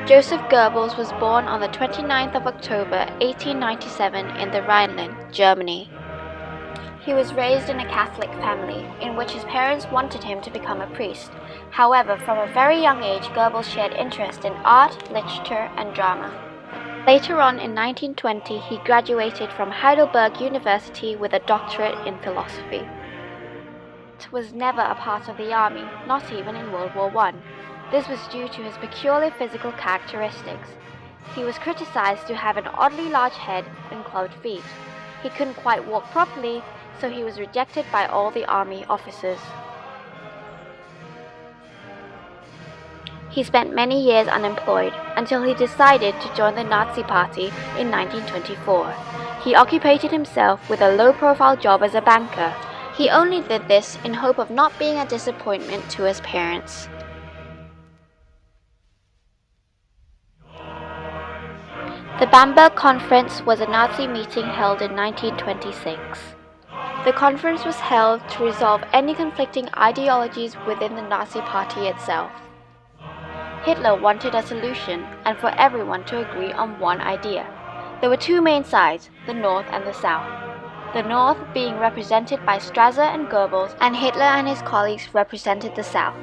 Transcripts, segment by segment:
Joseph Goebbels was born on the 29th of October 1897 in the Rhineland, Germany. He was raised in a Catholic family, in which his parents wanted him to become a priest. However, from a very young age, Goebbels showed interest in art, literature, and drama. Later on in 1920, he graduated from Heidelberg University with a doctorate in philosophy. He was never a part of the army, not even in World War I. This was due to his peculiar physical characteristics. He was criticized to have an oddly large head and clubbed feet. He couldn't quite walk properly, so he was rejected by all the army officers. He spent many years unemployed until he decided to join the Nazi Party in 1924. He occupied himself with a low-profile job as a banker. He only did this in hope of not being a disappointment to his parents. The Bamberg Conference was a Nazi meeting held in 1926. The conference was held to resolve any conflicting ideologies within the Nazi Party itself. Hitler wanted a solution and for everyone to agree on one idea. There were two main sides, the North and the South. The North being represented by Strasser and Goebbels, and Hitler and his colleagues represented the South.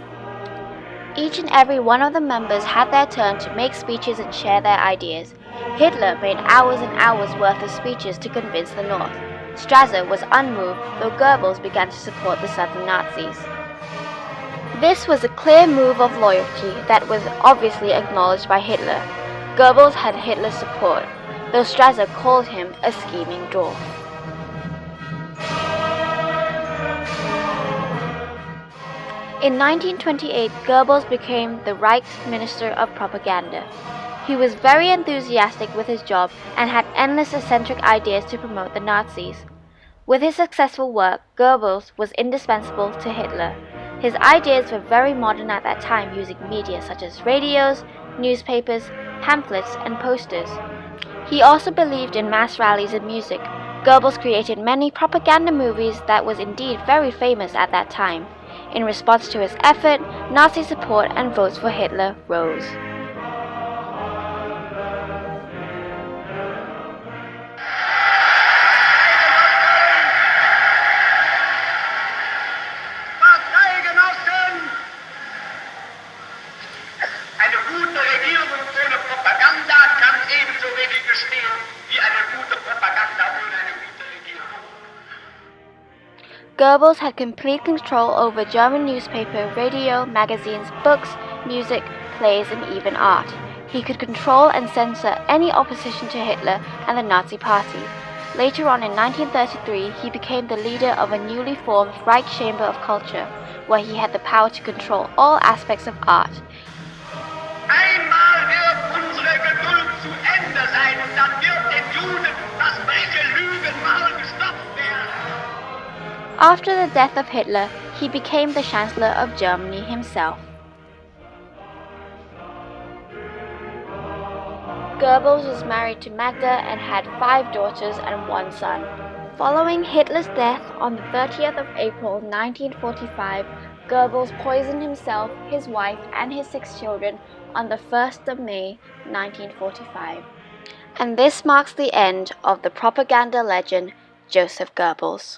Each and every one of the members had their turn to make speeches and share their ideas. Hitler made hours and hours worth of speeches to convince the North. Strasser was unmoved, though Goebbels began to support the Southern Nazis. This was a clear move of loyalty that was obviously acknowledged by Hitler. Goebbels had Hitler's support, though Strasser called him a scheming dwarf. In 1928, Goebbels became the Reich's Minister of Propaganda. He was very enthusiastic with his job and had endless eccentric ideas to promote the Nazis. With his successful work, Goebbels was indispensable to Hitler. His ideas were very modern at that time, using media such as radios, newspapers, pamphlets, and posters. He also believed in mass rallies and music. Goebbels created many propaganda movies that was indeed very famous at that time. In response to his effort, Nazi support and votes for Hitler rose. Goebbels had complete control over German newspaper, radio, magazines, books, music, plays, and even art. He could control and censor any opposition to Hitler and the Nazi Party. Later on in 1933, he became the leader of a newly formed Reich Chamber of Culture, where he had the power to control all aspects of art. Einmal wird unsere Geduld zu Ende sein und dann wird den Juden das freche Lügenmaul gestopft werden. After the death of Hitler, he became the Chancellor of Germany himself. Goebbels was married to Magda and had 5 daughters and 1 son. Following Hitler's death on the 30th of April 1945, Goebbels poisoned himself, his wife, and his 6 children on the 1st of May 1945. And this marks the end of the propaganda legend Joseph Goebbels.